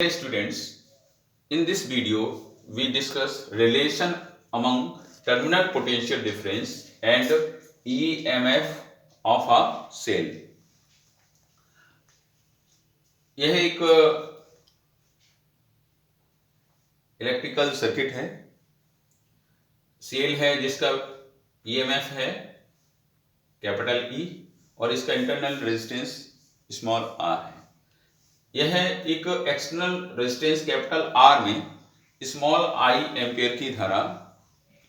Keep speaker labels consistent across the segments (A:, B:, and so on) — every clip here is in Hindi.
A: Hey students, in this video we discuss relation among terminal potential difference and EMF of a cell. यह एक इलेक्ट्रिकल सर्किट है, सेल है जिसका EMF है कैपिटल E और इसका इंटरनल रेजिस्टेंस स्मॉल r है। यह एक एक्सटर्नल रेजिस्टेंस कैपिटल R में स्मॉल I एम्पियर की धारा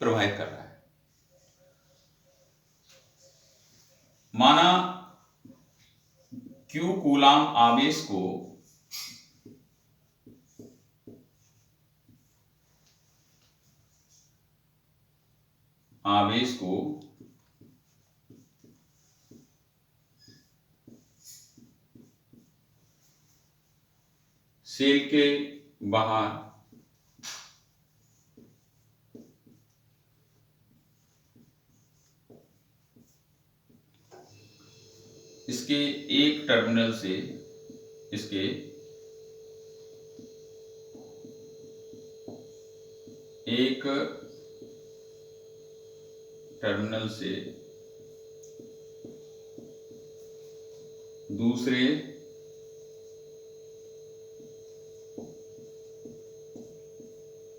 A: प्रवाहित कर रहा है। माना Q कूलाम आवेश को सेल के बाहर इसके एक टर्मिनल से इसके एक टर्मिनल से दूसरे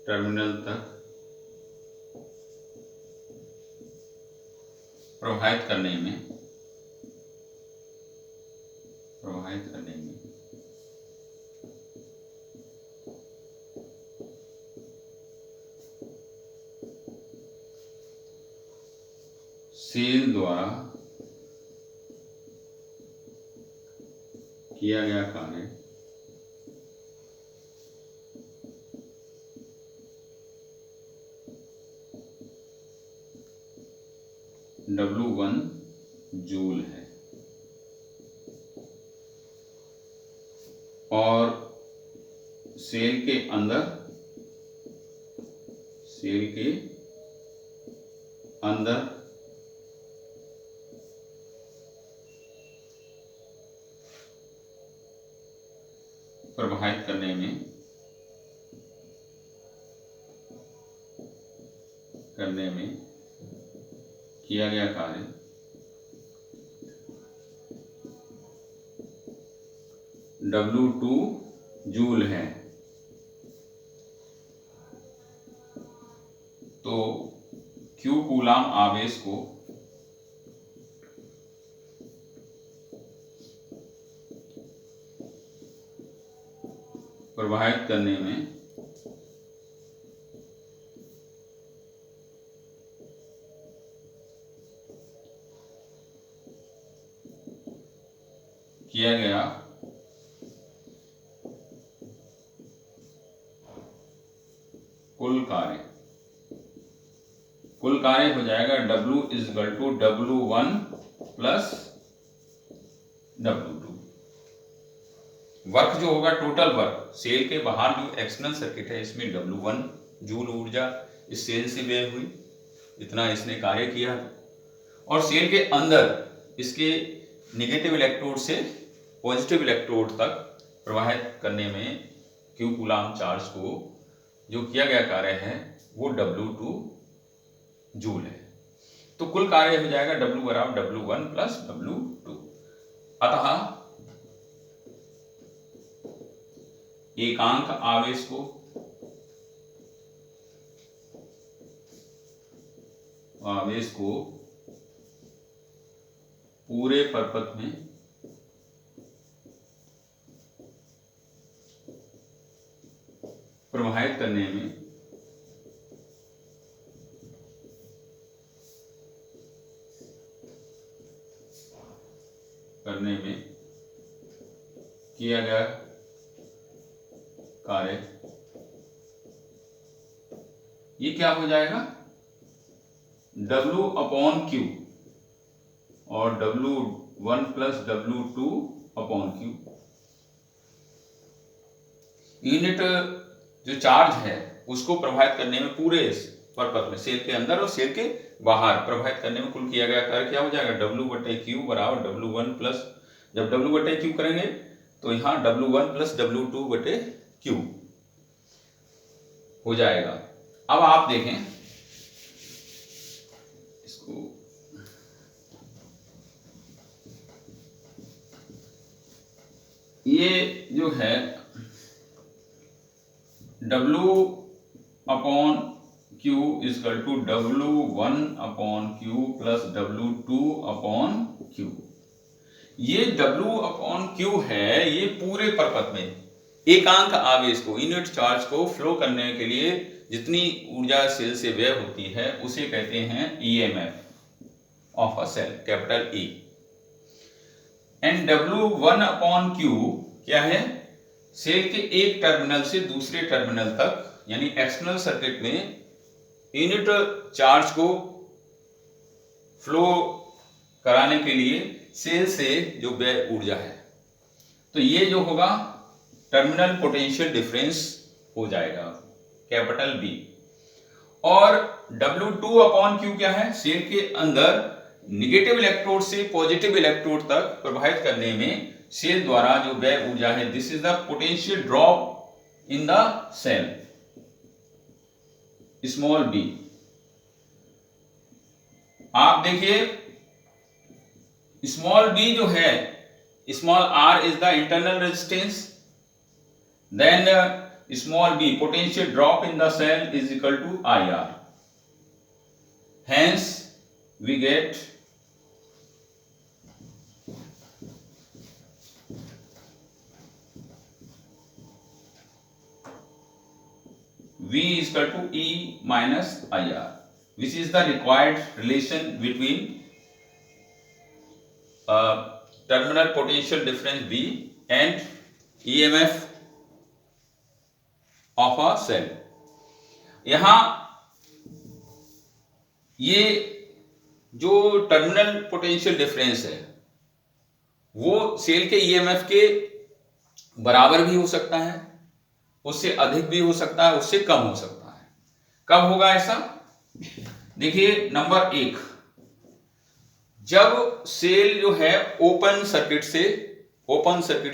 A: टर्मिनल तक प्रवाहित करने में सेल द्वारा किया गया कार्य W1 जूल है और सेल के अंदर प्रवाहित करने में किया गया कार्य W2 जूल है। तो Q कूलाम आवेश को प्रवाहित करने में किया गया कुल कार्य हो जाएगा W = W1 + W2। वर्क जो होगा टोटल वर्क, सेल के बाहर जो एक्सटर्नल सर्किट है इसमें W1 जूल ऊर्जा इस सेल से व्यय हुई, इतना इसने कार्य किया। और सेल के अंदर इसके नेगेटिव इलेक्ट्रोड से पॉजिटिव इलेक्ट्रोड तक प्रवाहित करने में Q कूलाम चार्ज को जो किया गया कार्य है वो W2 जूल है। तो कुल कार्य हो जाएगा W = W1 + W2। अतः एकांक आवेश को पूरे परपथ में प्रवाहित करने में किया गया कार्य ये क्या हो जाएगा W/Q और W1 + W2/Q। यूनिट जो चार्ज है उसको प्रवाहित करने में पूरे परपथ में सेल के अंदर और सेल के बाहर प्रवाहित करने में कुल किया गया कार्य क्या हो जाएगा W/Q = W1 + जब W/Q करेंगे तो यहाँ W1 + W2/Q Q हो जाएगा। अब आप देखें इसको, ये जो है W upon Q is equal to W1 upon Q plus W2 upon Q। ये W अपॉन Q है, ये पूरे परपथ में एकांक आवेश को, यूनिट चार्ज को फ्लो करने के लिए जितनी ऊर्जा सेल से व्यय होती है उसे कहते हैं EMF of a cell, capital E। And W1 upon Q क्या है? सेल के एक टर्मिनल से दूसरे टर्मिनल तक यानी एक्सटर्नल सर्किट में यूनिट चार्ज को फ्लो कराने के लिए सेल से जो व्यय ऊर्जा है, तो ये जो होगा टर्मिनल पोटेंशियल डिफरेंस हो जाएगा, कैपिटल B। और W2 अपॉन Q क्या है? सेल के अंदर निगेटिव इलेक्ट्रोड से पॉजिटिव इलेक्ट्रोड तक प्रवाहित करने में सेल द्वारा जो व्यय ऊर्जा है, this is the potential drop in the cell, small b। आप देखिए स्मॉल b जो है, small r is the internal resistance, then small b potential drop in the cell is equal to IR। Hence we get V is equal to E minus IR, which is the required relation between terminal potential difference V and EMF of a cell। यहां ये जो टर्मिनल पोटेंशियल डिफरेंस है वो सेल के EMF के बराबर भी हो सकता है, उससे अधिक भी हो सकता है, उससे कम हो सकता है। कब होगा ऐसा? देखिए नंबर 1, जब सेल जो है ओपन सर्किट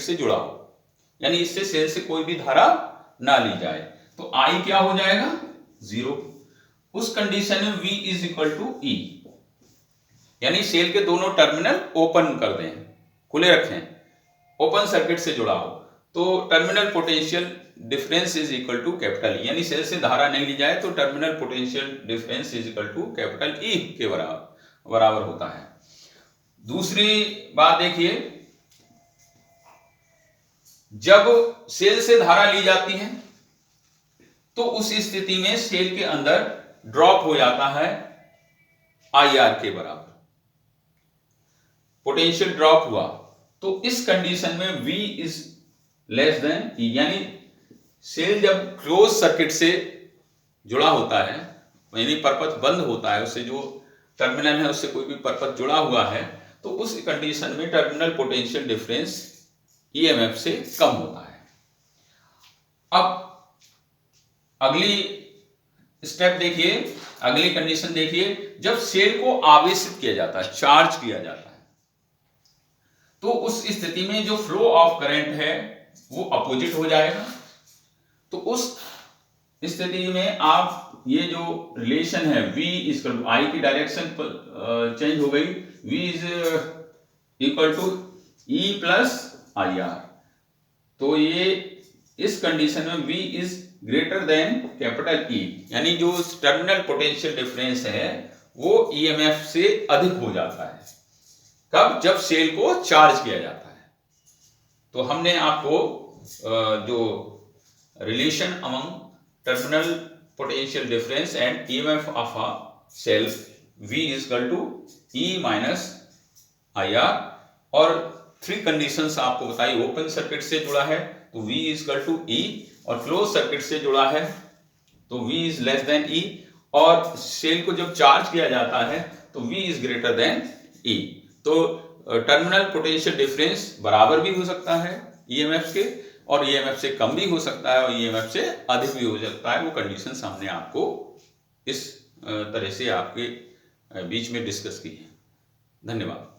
A: से जुड़ा हो, यानी इससे सेल से कोई भी धारा ना ली जाए, तो I क्या हो जाएगा? 0। उस कंडीशन में V is equal to E, यानी सेल के दोनों टर्मिनल ओपन कर दें, खुले रखें, ओपन सर्किट से जुड़ा हो, तो terminal potential difference is equal to capital E, यानी सेल से धारा नहीं ली जाए तो terminal potential difference is equal to capital E के बराबर होता है। दूसरी बात देखिए, जब सेल से धारा ली जाती है तो उस स्थिति में सेल के अंदर ड्रॉप हो जाता है IR के बराबर, पोटेंशियल ड्रॉप हुआ, तो इस कंडीशन में V is less than E, यानी सेल जब क्लोज सर्किट से जुड़ा होता है, यानी परपथ बंद होता है, उससे जो टर्मिनल है उससे कोई भी परपथ जुड़ा हुआ है, तो उस कंडीशन में टर्मिनल पोटेंशियल डिफरेंस EMF से कम होता है। अब अगली स्टेप देखिए, अगली कंडीशन देखिए, जब सेल को आवेशित किया जाता है, चार्ज किया जाता है, तो उस स्थिति में जो फ्लो ऑफ करंट है वो अपोजिट हो जाएगा। तो उस स्थिति में आप ये जो रिलेशन है V is equal to I की डायरेक्शन चेंज हो गई, V is equal to E plus IR, तो ये इस कंडीशन में V is greater than capital E, यानी जो टर्मिनल पोटेंशियल डिफरेंस है वो EMF से अधिक हो जाता है। कब? जब सेल को चार्ज किया जाता है। तो हमने आपको जो relation among terminal potential difference and EMF of a cell V is equal to E minus IR, और 3 कंडीशंस आपको बताई। ओपन सर्किट से जुड़ा है तो V is equal to E, और क्लोज सर्किट से जुड़ा है तो V is less than E, और सेल को जब चार्ज किया जाता है तो V is greater than E। तो टर्मिनल पोटेंशियल डिफरेंस बराबर भी हो सकता है EMF के, और EMF से कम भी हो सकता है, और EMF से अधिक भी हो सकता है। वो कंडीशन हमने आपको इस तरह से आपके बीच में डिस्कस की है। धन्यवाद।